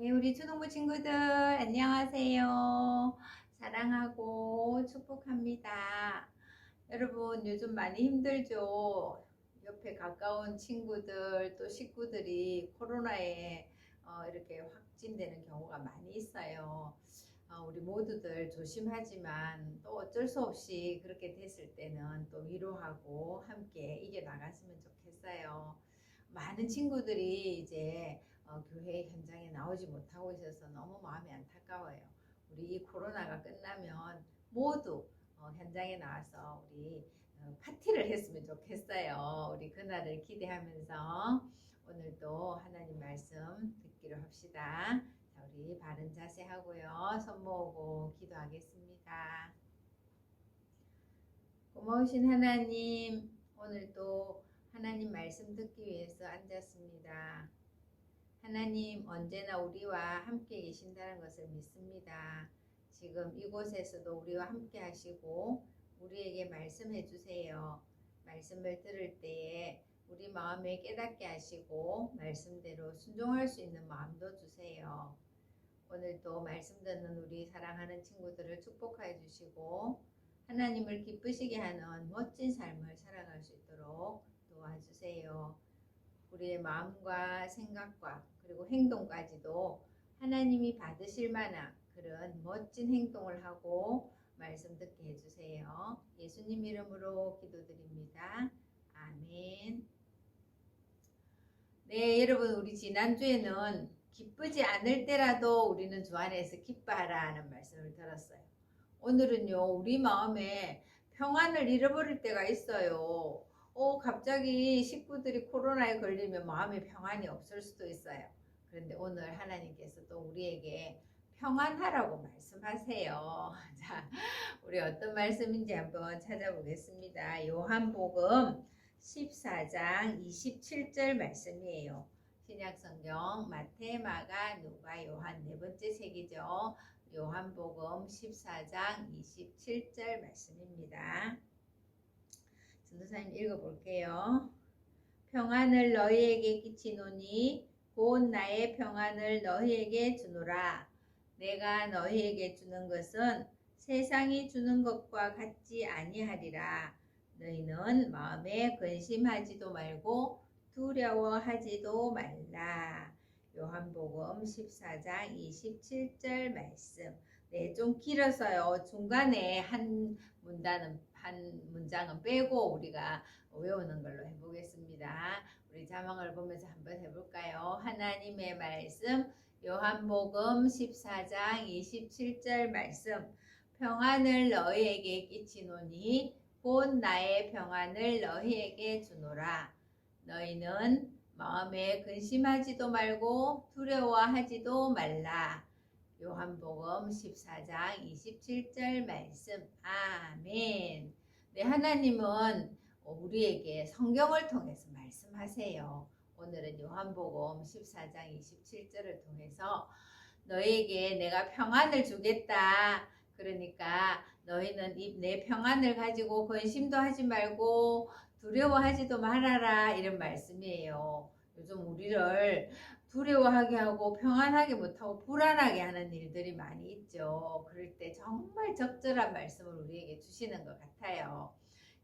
네, 우리 초등부 친구들 안녕하세요. 사랑하고 축복합니다. 여러분 요즘 많이 힘들죠? 옆에 가까운 친구들 또 식구들이 코로나에 이렇게 확진되는 경우가 많이 있어요. 우리 모두들 조심하지만 또 어쩔 수 없이 그렇게 됐을 때는 또 위로하고 함께 이겨나갔으면 좋겠어요. 많은 친구들이 이제 교회 현장에 나오지 못하고 있어서 너무 마음이 안타까워요. 우리 이 코로나가 끝나면 모두 현장에 나와서 우리 파티를 했으면 좋겠어요. 우리 그날을 기대하면서 오늘도 하나님 말씀 듣기로 합시다. 자, 우리 바른 자세 하고요. 손 모으고 기도하겠습니다. 고마우신 하나님, 오늘도 하나님 말씀 듣기 위해서 앉았습니다. 하나님 언제나 우리와 함께 계신다는 것을 믿습니다. 지금 이곳에서도 우리와 함께 하시고 우리에게 말씀해 주세요. 말씀을 들을 때에 우리 마음에 깨닫게 하시고 말씀대로 순종할 수 있는 마음도 주세요. 오늘도 말씀 듣는 우리 사랑하는 친구들을 축복해 주시고 하나님을 기쁘시게 하는 멋진 삶을 살아갈 수 있도록 도와주세요. 우리의 마음과 생각과 그리고 행동까지도 하나님이 받으실 만한 그런 멋진 행동을 하고 말씀 듣게 해주세요. 예수님 이름으로 기도드립니다. 아멘. 네, 여러분 우리 지난주에는 기쁘지 않을 때라도 우리는 주 안에서 기뻐하라 하는 말씀을 들었어요. 오늘은요, 우리 마음에 평안을 잃어버릴 때가 있어요. 갑자기 식구들이 코로나에 걸리면 마음에 평안이 없을 수도 있어요. 그런데 오늘 하나님께서 또 우리에게 평안하라고 말씀하세요. 자, 우리 어떤 말씀인지 한번 찾아보겠습니다. 요한복음 14장 27절 말씀이에요. 신약성경 마태, 마가, 누가, 요한 네 번째 책이죠. 요한복음 14장 27절 말씀입니다. 전도사님 읽어볼게요. 평안을 너희에게 끼치노니 곧 나의 평안을 너희에게 주노라. 내가 너희에게 주는 것은 세상이 주는 것과 같지 아니하리라. 너희는 마음에 근심하지도 말고 두려워하지도 말라. 요한복음 14장 27절 말씀. 네, 좀 길어서요. 중간에 한 문장은 빼고 우리가 외우는 걸로 해보겠습니다. 우리 자막을 보면서 한번 해볼까요? 하나님의 말씀 요한복음 14장 27절 말씀. 평안을 너희에게 끼치노니 곧 나의 평안을 너희에게 주노라. 너희는 마음에 근심하지도 말고 두려워하지도 말라. 요한복음 14장 27절 말씀. 아멘. 네, 하나님은 우리에게 성경을 통해서 말씀하세요. 오늘은 요한복음 14장 27절을 통해서 너에게 내가 평안을 주겠다. 그러니까 너희는 내 평안을 가지고 근심도 하지 말고 두려워하지도 말아라. 이런 말씀이에요. 요즘 우리를 두려워하게 하고 평안하게 못하고 불안하게 하는 일들이 많이 있죠. 그럴 때 정말 적절한 말씀을 우리에게 주시는 것 같아요.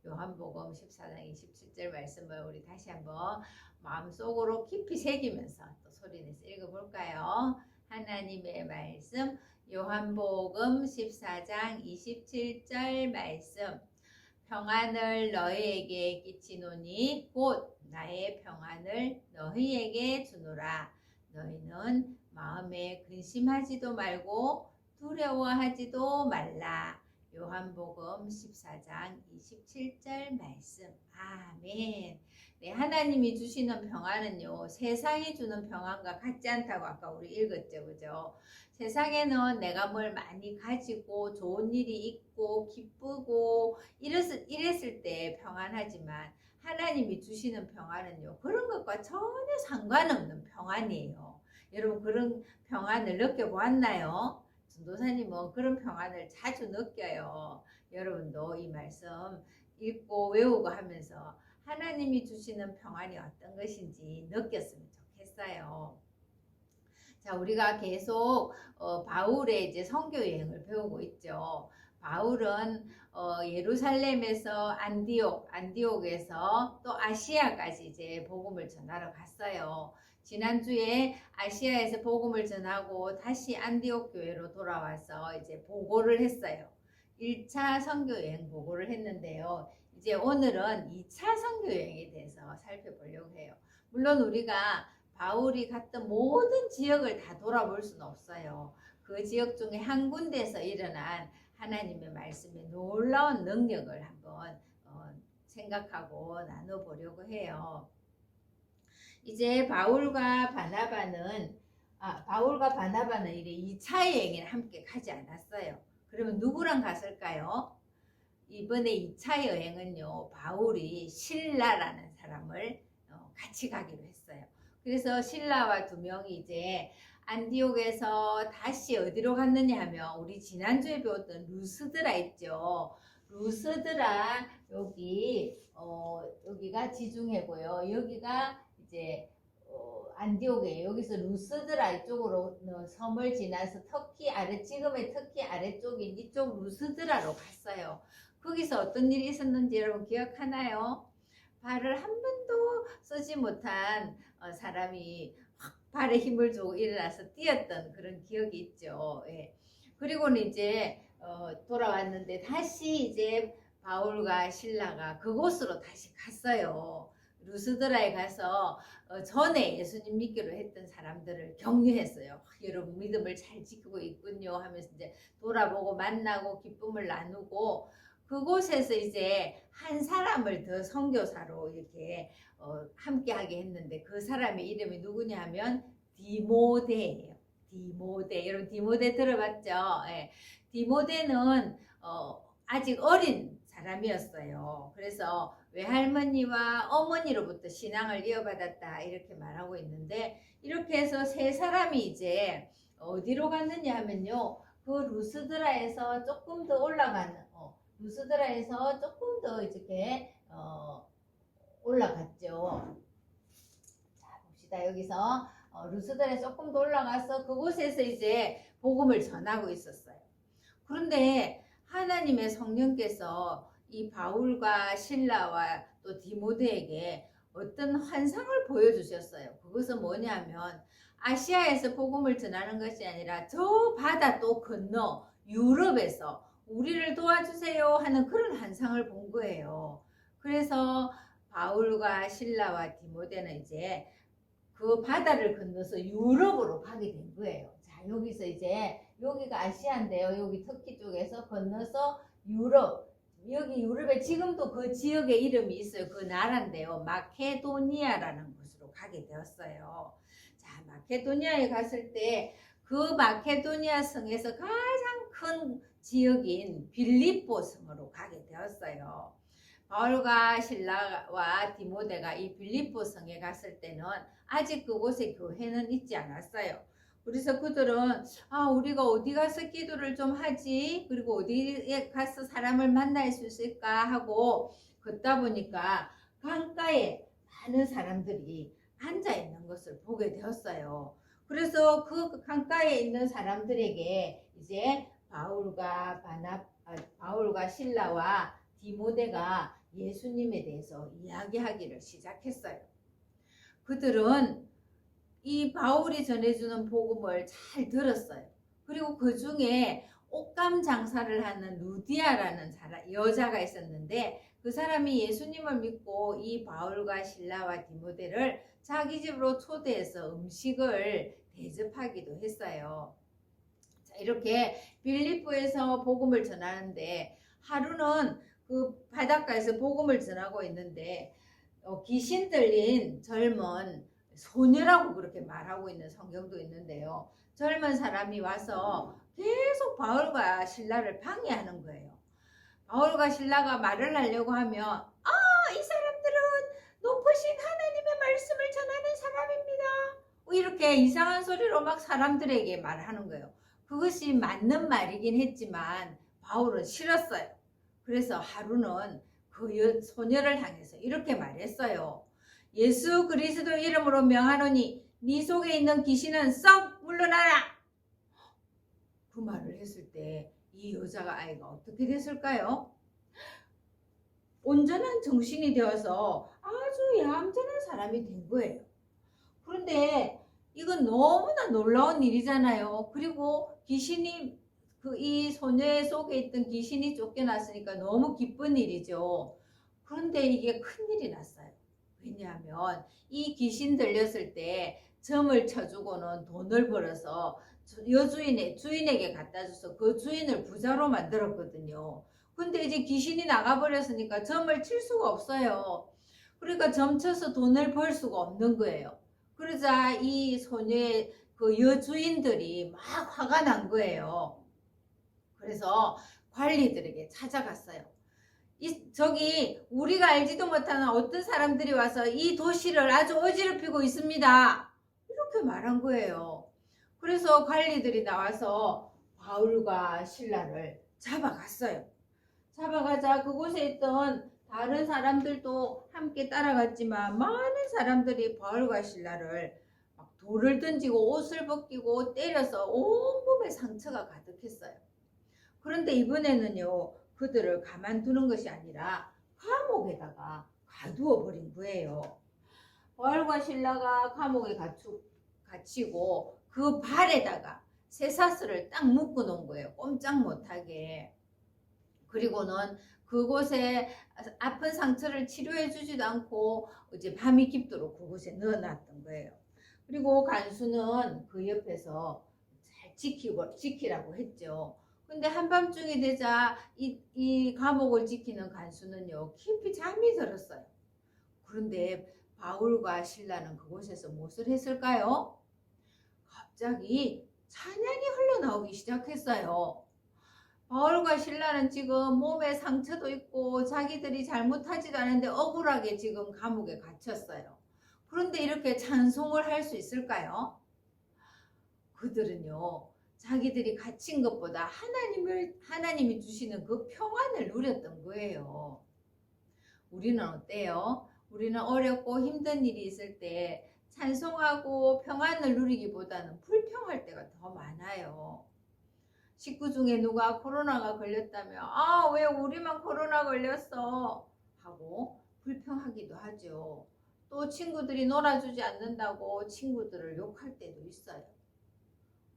요한복음 14장 27절 말씀을 우리 다시 한번 마음속으로 깊이 새기면서 또 소리내서 읽어볼까요? 하나님의 말씀 요한복음 14장 27절 말씀. 평안을 너희에게 끼치노니 곧 나의 평안을 너희에게 주노라. 너희는 마음에 근심하지도 말고 두려워하지도 말라. 요한복음 14장 27절 말씀. 아멘. 네, 하나님이 주시는 평안은요, 세상이 주는 평안과 같지 않다고 아까 우리 읽었죠, 그죠? 세상에는 내가 뭘 많이 가지고 좋은 일이 있고 기쁘고 이랬을 때 평안하지만 하나님이 주시는 평안은요, 그런 것과 전혀 상관없는 평안이에요. 여러분 그런 평안을 느껴보았나요? 전도사님은 그런 평안을 자주 느껴요. 여러분도 이 말씀 읽고 외우고 하면서 하나님이 주시는 평안이 어떤 것인지 느꼈으면 좋겠어요. 자, 우리가 계속 바울의 이제 선교 여행을 배우고 있죠. 바울은 예루살렘에서 안디옥에서 또 아시아까지 이제 복음을 전하러 갔어요. 지난주에 아시아에서 복음을 전하고 다시 안디옥 교회로 돌아와서 이제 보고를 했어요. 1차 선교 여행 보고를 했는데요. 이제 오늘은 2차 선교 여행에 대해서 살펴보려고 해요. 물론 우리가 바울이 갔던 모든 지역을 다 돌아볼 수는 없어요. 그 지역 중에 한 군데에서 일어난 하나님의 말씀의 놀라운 능력을 한번 생각하고 나눠보려고 해요. 이제 바울과 바나바는 이래 2차 여행에 함께 가지 않았어요. 그러면 누구랑 갔을까요? 이번에 2차 여행은요, 바울이 실라라는 사람을 같이 가기로 했어요. 그래서 실라와 2명이 이제 안디옥에서 다시 어디로 갔느냐 하면 우리 지난주에 배웠던 루스드라 있죠. 루스드라 여기가 지중해고요. 여기가 이제 안디옥이에요. 여기서 루스드라 이쪽으로 섬을 지나서 지금의 터키 아래쪽인 이쪽 루스드라로 갔어요. 거기서 어떤 일이 있었는지 여러분 기억하나요? 발을 한 번도 쓰지 못한 사람이 확 발에 힘을 주고 일어나서 뛰었던 그런 기억이 있죠. 예. 그리고는 이제 돌아왔는데 다시 이제 바울과 실라가 그곳으로 다시 갔어요. 루스드라에 가서 전에 예수님 믿기로 했던 사람들을 격려했어요. 여러분 믿음을 잘 지키고 있군요 하면서 이제 돌아보고 만나고 기쁨을 나누고 그곳에서 이제 한 사람을 더 선교사로 이렇게 함께하게 했는데 그 사람의 이름이 누구냐 하면 디모데예요. 디모데. 여러분 디모데 들어봤죠? 예. 디모데는 아직 어린 사람이었어요. 그래서 외할머니와 어머니로부터 신앙을 이어받았다 이렇게 말하고 있는데 이렇게 해서 세 사람이 이제 어디로 갔느냐 하면요. 그 루스드라에서 조금 더 올라가는 루스드라에서 조금 더 이렇게 올라갔죠. 자 봅시다. 여기서 루스드라에 조금 더 올라가서 그곳에서 이제 복음을 전하고 있었어요. 그런데 하나님의 성령께서 이 바울과 실라와 또 디모데에게 어떤 환상을 보여주셨어요. 그것은 뭐냐면 아시아에서 복음을 전하는 것이 아니라 저 바다 또 건너 유럽에서 우리를 도와주세요 하는 그런 환상을 본 거예요. 그래서 바울과 실라와 디모데는 이제 그 바다를 건너서 유럽으로 가게 된 거예요. 자, 여기서 이제 여기가 아시아인데요. 여기 터키 쪽에서 건너서 여기 유럽에 지금도 그 지역의 이름이 있어요. 그 나라인데요. 마케도니아라는 곳으로 가게 되었어요. 자, 마케도니아에 갔을 때 그 마케도니아 성에서 가장 큰 지역인 빌립보 성으로 가게 되었어요. 바울과 실라와 디모데가 이 빌립보 성에 갔을 때는 아직 그곳에 교회는 있지 않았어요. 그래서 그들은 우리가 어디 가서 기도를 좀 하지 그리고 어디에 가서 사람을 만날 수 있을까 하고 걷다 보니까 강가에 많은 사람들이 앉아 있는 것을 보게 되었어요. 그래서 그 강가에 있는 사람들에게 이제 바울과 실라와 디모데가 예수님에 대해서 이야기하기를 시작했어요. 그들은 이 바울이 전해주는 복음을 잘 들었어요. 그리고 그 중에 옷감 장사를 하는 루디아라는 여자가 있었는데 그 사람이 예수님을 믿고 이 바울과 실라와 디모데를 자기 집으로 초대해서 음식을 대접하기도 했어요. 자, 이렇게 빌립보에서 복음을 전하는데 하루는 그 바닷가에서 복음을 전하고 있는데 귀신 들린 젊은 소녀라고 그렇게 말하고 있는 성경도 있는데요. 젊은 사람이 와서 계속 바울과 실라를 방해하는 거예요. 바울과 실라가 말을 하려고 하면 이 사람들은 높으신 하나님의 말씀을 전하는 사람입니다. 이렇게 이상한 소리로 막 사람들에게 말하는 거예요. 그것이 맞는 말이긴 했지만 바울은 싫었어요. 그래서 하루는 그 소녀를 향해서 이렇게 말했어요. 예수 그리스도 이름으로 명하노니 네 속에 있는 귀신은 썩 물러나라! 그 말을 했을 때 이 여자가 아이가 어떻게 됐을까요? 온전한 정신이 되어서 아주 얌전한 사람이 된 거예요. 그런데 이건 너무나 놀라운 일이잖아요. 그리고 귀신이 이 소녀 속에 있던 귀신이 쫓겨났으니까 너무 기쁜 일이죠. 그런데 이게 큰일이 났어요. 왜냐하면 이 귀신 들렸을 때 점을 쳐주고는 돈을 벌어서 주인에게 갖다 줘서 그 주인을 부자로 만들었거든요. 근데 이제 귀신이 나가버렸으니까 점을 칠 수가 없어요. 그러니까 점 쳐서 돈을 벌 수가 없는 거예요. 그러자 이 소녀의 그 여주인들이 막 화가 난 거예요. 그래서 관리들에게 찾아갔어요. 저기 우리가 알지도 못하는 어떤 사람들이 와서 이 도시를 아주 어지럽히고 있습니다. 이렇게 말한 거예요. 그래서 관리들이 나와서 바울과 실라를 잡아갔어요. 잡아가자 그곳에 있던 다른 사람들도 함께 따라갔지만 많은 사람들이 바울과 실라를 막 돌을 던지고 옷을 벗기고 때려서 온몸에 상처가 가득했어요. 그런데 이번에는요, 그들을 가만두는 것이 아니라 감옥에다가 가두어 버린 거예요. 바울과 실라가 감옥에 갇히고 그 발에다가 쇠사슬을 딱 묶어 놓은 거예요. 꼼짝 못하게. 그리고는 그곳에 아픈 상처를 치료해 주지도 않고 이제 밤이 깊도록 그곳에 넣어놨던 거예요. 그리고 간수는 그 옆에서 잘 지키라고 했죠. 근데 한밤중이 되자 이 감옥을 지키는 간수는요, 깊이 잠이 들었어요. 그런데 바울과 실라는 그곳에서 무엇을 했을까요? 갑자기 찬양이 흘러나오기 시작했어요. 바울과 실라는 지금 몸에 상처도 있고 자기들이 잘못하지도 않은데 억울하게 지금 감옥에 갇혔어요. 그런데 이렇게 찬송을 할 수 있을까요? 그들은요, 자기들이 갇힌 것보다 하나님이 주시는 그 평안을 누렸던 거예요. 우리는 어때요? 우리는 어렵고 힘든 일이 있을 때 찬송하고 평안을 누리기보다는 불평할 때가 더 많아요. 식구 중에 누가 코로나가 걸렸다며 왜 우리만 코로나 걸렸어 하고 불평하기도 하죠. 또 친구들이 놀아주지 않는다고 친구들을 욕할 때도 있어요.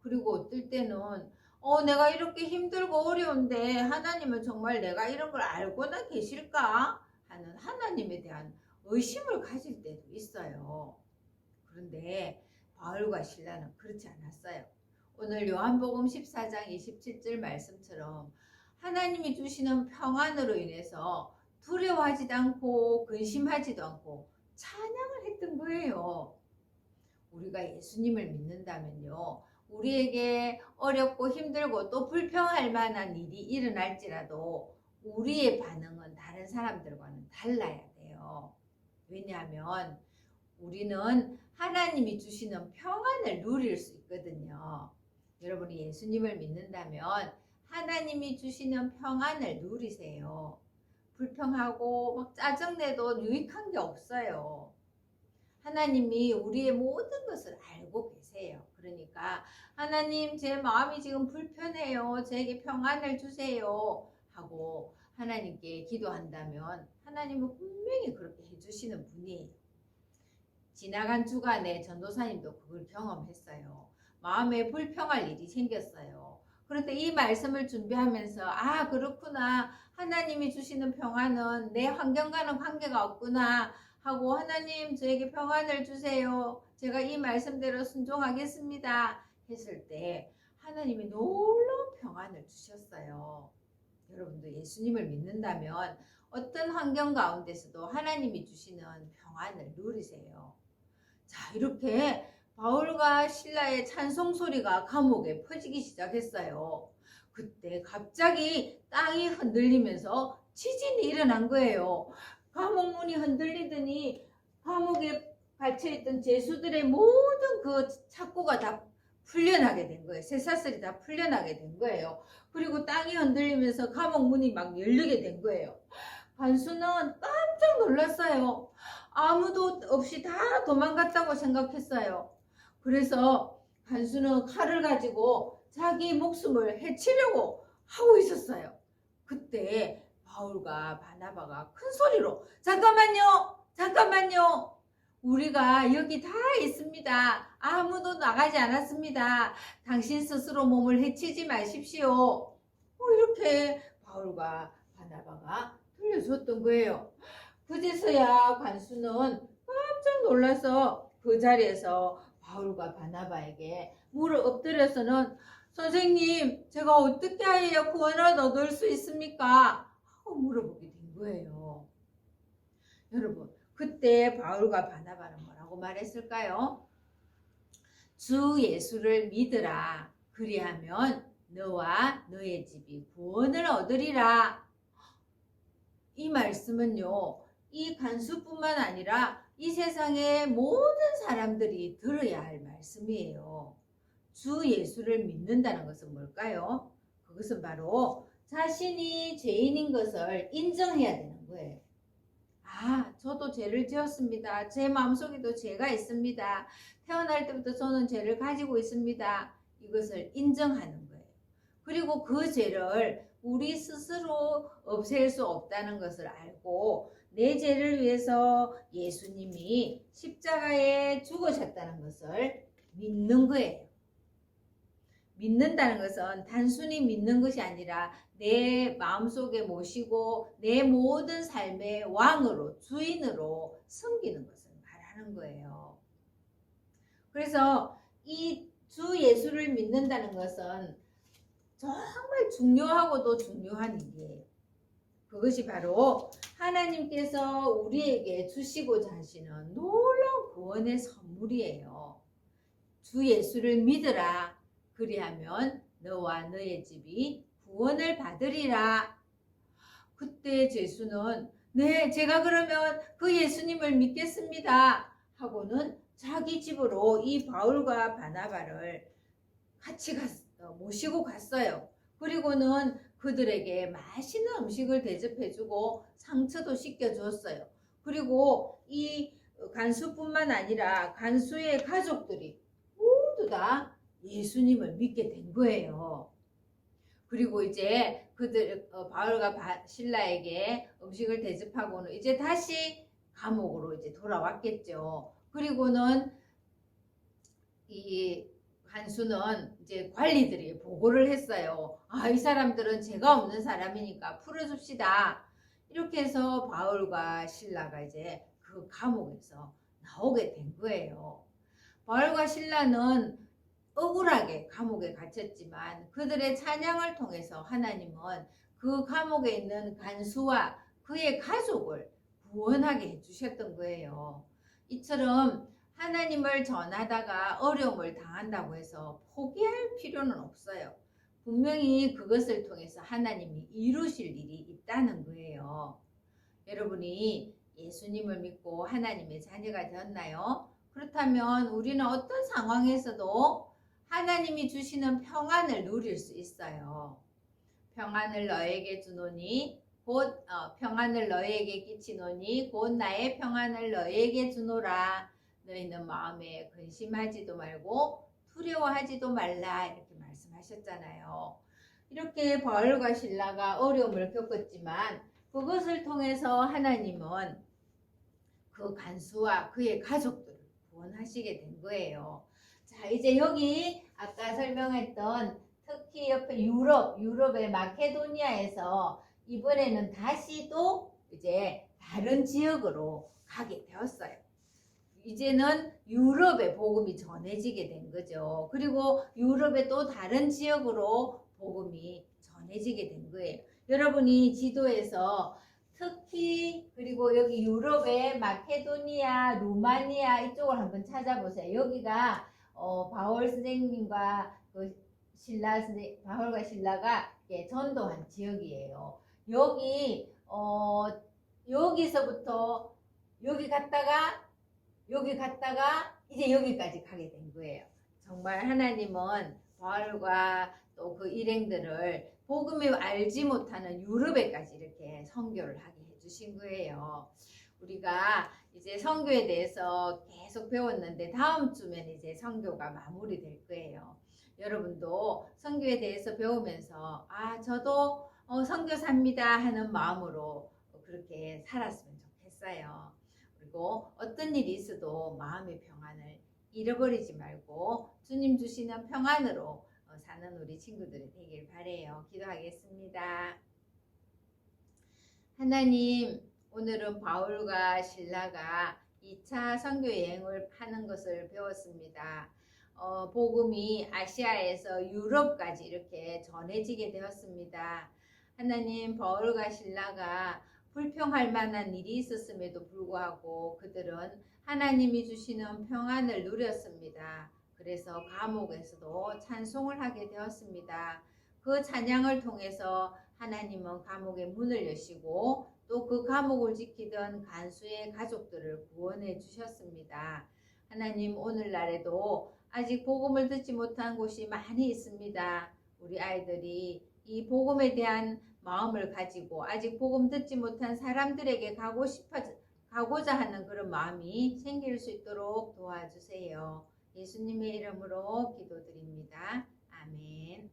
그리고 어떨 때는 내가 이렇게 힘들고 어려운데 하나님은 정말 내가 이런 걸 알고나 계실까 하는 하나님에 대한 의심을 가질 때도 있어요. 그런데 바울과 실라는 그렇지 않았어요. 오늘 요한복음 14장 27절 말씀처럼 하나님이 주시는 평안으로 인해서 두려워하지도 않고 근심하지도 않고 찬양을 했던 거예요. 우리가 예수님을 믿는다면요, 우리에게 어렵고 힘들고 또 불평할 만한 일이 일어날지라도 우리의 반응은 다른 사람들과는 달라야 돼요. 왜냐하면 우리는 하나님이 주시는 평안을 누릴 수 있거든요. 여러분이 예수님을 믿는다면 하나님이 주시는 평안을 누리세요. 불평하고 막 짜증내도 유익한 게 없어요. 하나님이 우리의 모든 것을 알고 계세요. 그러니까 하나님, 제 마음이 지금 불편해요. 제게 평안을 주세요 하고 하나님께 기도한다면 하나님은 분명히 그렇게 해주시는 분이에요. 지나간 주간에 전도사님도 그걸 경험했어요. 마음에 불평할 일이 생겼어요. 그런데 이 말씀을 준비하면서 그렇구나, 하나님이 주시는 평안은 내 환경과는 관계가 없구나 하고, 하나님 저에게 평안을 주세요, 제가 이 말씀대로 순종하겠습니다 했을 때 하나님이 놀라운 평안을 주셨어요. 여러분도 예수님을 믿는다면 어떤 환경 가운데서도 하나님이 주시는 평안을 누리세요. 자, 이렇게 바울과 실라의 찬송 소리가 감옥에 퍼지기 시작했어요. 그때 갑자기 땅이 흔들리면서 지진이 일어난 거예요. 감옥 문이 흔들리더니 감옥에 갇혀있던 죄수들의 모든 그 착고가 다 풀려나게 된 거예요. 쇠사슬이 다 풀려나게 된 거예요. 그리고 땅이 흔들리면서 감옥 문이 막 열리게 된 거예요. 간수는 깜짝 놀랐어요. 아무도 없이 다 도망갔다고 생각했어요. 그래서 간수는 칼을 가지고 자기 목숨을 해치려고 하고 있었어요. 그때 바울과 바나바가 큰 소리로 잠깐만요, 잠깐만요. 우리가 여기 다 있습니다. 아무도 나가지 않았습니다. 당신 스스로 몸을 해치지 마십시오. 이렇게 바울과 바나바가 들려줬던 거예요. 그제서야 간수는 깜짝 놀라서 그 자리에서 바울과 바나바에게 무릎 엎드려서는 선생님, 제가 어떻게 해야 구원을 얻을 수 있습니까? 하고 물어보게 된 거예요. 여러분, 그때 바울과 바나바는 뭐라고 말했을까요? 주 예수를 믿으라. 그리하면 너와 너의 집이 구원을 얻으리라. 이 말씀은요, 이 간수뿐만 아니라 이 세상의 모든 사람들이 들어야 할 말씀이에요. 주 예수를 믿는다는 것은 뭘까요? 그것은 바로 자신이 죄인인 것을 인정해야 되는 거예요. 저도 죄를 지었습니다. 제 마음속에도 죄가 있습니다. 태어날 때부터 저는 죄를 가지고 있습니다. 이것을 인정하는 거예요. 그리고 그 죄를 우리 스스로 없앨 수 없다는 것을 알고 내 죄를 위해서 예수님이 십자가에 죽으셨다는 것을 믿는 거예요. 믿는다는 것은 단순히 믿는 것이 아니라 내 마음속에 모시고 내 모든 삶의 왕으로, 주인으로 섬기는 것을 말하는 거예요. 그래서 이 주 예수를 믿는다는 것은 정말 중요하고도 중요한 일이에요. 그것이 바로 하나님께서 우리에게 주시고자 하시는 놀라운 구원의 선물이에요. 주 예수를 믿으라. 그리하면 너와 너의 집이 구원을 받으리라. 그때 예수는 네, 제가 그러면 그 예수님을 믿겠습니다 하고는 자기 집으로 이 바울과 바나바를 같이 모시고 갔어요. 그리고는 그들에게 맛있는 음식을 대접해주고 상처도 씻겨주었어요. 그리고 이 간수뿐만 아니라 간수의 가족들이 모두 다 예수님을 믿게 된 거예요. 그리고 이제 그들 바울과 신라에게 음식을 대접하고는 이제 다시 감옥으로 이제 돌아왔겠죠. 그리고는 이 간수는 이제 관리들이 보고를 했어요. 이 사람들은 죄가 없는 사람이니까 풀어줍시다. 이렇게 해서 바울과 신라가 이제 그 감옥에서 나오게 된 거예요. 바울과 신라는 억울하게 감옥에 갇혔지만 그들의 찬양을 통해서 하나님은 그 감옥에 있는 간수와 그의 가족을 구원하게 해주셨던 거예요. 이처럼 하나님을 전하다가 어려움을 당한다고 해서 포기할 필요는 없어요. 분명히 그것을 통해서 하나님이 이루실 일이 있다는 거예요. 여러분이 예수님을 믿고 하나님의 자녀가 되었나요? 그렇다면 우리는 어떤 상황에서도 하나님이 주시는 평안을 누릴 수 있어요. 평안을 너에게 주노니 곧 평안을 너에게 끼치노니 곧 나의 평안을 너에게 주노라. 너희는 마음에 근심하지도 말고 두려워하지도 말라. 이렇게 말씀하셨잖아요. 이렇게 바울과 신라가 어려움을 겪었지만 그것을 통해서 하나님은 그 간수와 그의 가족들을 구원하시게 된 거예요. 자, 이제 여기 아까 설명했던 특히 옆에 유럽의 마케도니아에서 이번에는 다시 또 이제 다른 지역으로 가게 되었어요. 이제는 유럽의 복음이 전해지게 된 거죠. 그리고 유럽의 또 다른 지역으로 복음이 전해지게 된 거예요. 여러분이 지도에서 특히 그리고 여기 유럽의 마케도니아, 루마니아 이쪽을 한번 찾아보세요. 여기가 바울 선생님과 그 바울과 신라가 전도한 지역이에요. 여기서부터 여기 갔다가 이제 여기까지 가게 된 거예요. 정말 하나님은 바울과 또 그 일행들을 복음을 알지 못하는 유럽에까지 이렇게 선교를 하게 해주신 거예요. 우리가 이제 선교에 대해서 계속 배웠는데 다음 주면 이제 선교가 마무리될 거예요. 여러분도 선교에 대해서 배우면서 저도 선교사입니다 하는 마음으로 그렇게 살았으면 좋겠어요. 그리고 어떤 일이 있어도 마음의 평안을 잃어버리지 말고 주님 주시는 평안으로 사는 우리 친구들이 되길 바래요. 기도하겠습니다. 하나님, 오늘은 바울과 실라가 2차 선교 여행을 하는 것을 배웠습니다. 복음이 아시아에서 유럽까지 이렇게 전해지게 되었습니다. 하나님, 바울과 실라가 불평할 만한 일이 있었음에도 불구하고 그들은 하나님이 주시는 평안을 누렸습니다. 그래서 감옥에서도 찬송을 하게 되었습니다. 그 찬양을 통해서 하나님은 감옥의 문을 여시고 또 그 감옥을 지키던 간수의 가족들을 구원해 주셨습니다. 하나님, 오늘날에도 아직 복음을 듣지 못한 곳이 많이 있습니다. 우리 아이들이 이 복음에 대한 마음을 가지고 아직 복음 듣지 못한 사람들에게 가고자 하는 그런 마음이 생길 수 있도록 도와주세요. 예수님의 이름으로 기도드립니다. 아멘.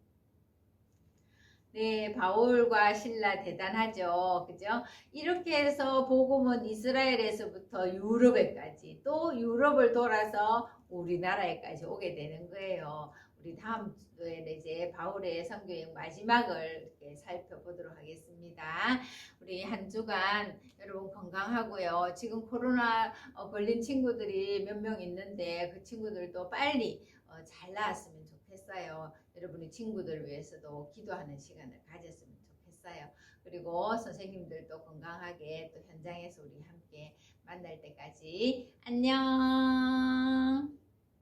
네, 바울과 실라 대단하죠. 그죠? 이렇게 해서 복음은 이스라엘에서부터 유럽에까지 또 유럽을 돌아서 우리나라에까지 오게 되는 거예요. 우리 다음 주에 이제 바울의 선교여행 마지막을 이렇게 살펴보도록 하겠습니다. 우리 한 주간 여러분 건강하고요. 지금 코로나 걸린 친구들이 몇 명 있는데 그 친구들도 빨리 잘 나았으면 좋겠어요. 여러분의 친구들을 위해서도 기도하는 시간을 가졌으면 좋겠어요. 그리고 선생님들도 건강하게 또 현장에서 우리 함께 만날 때까지 안녕.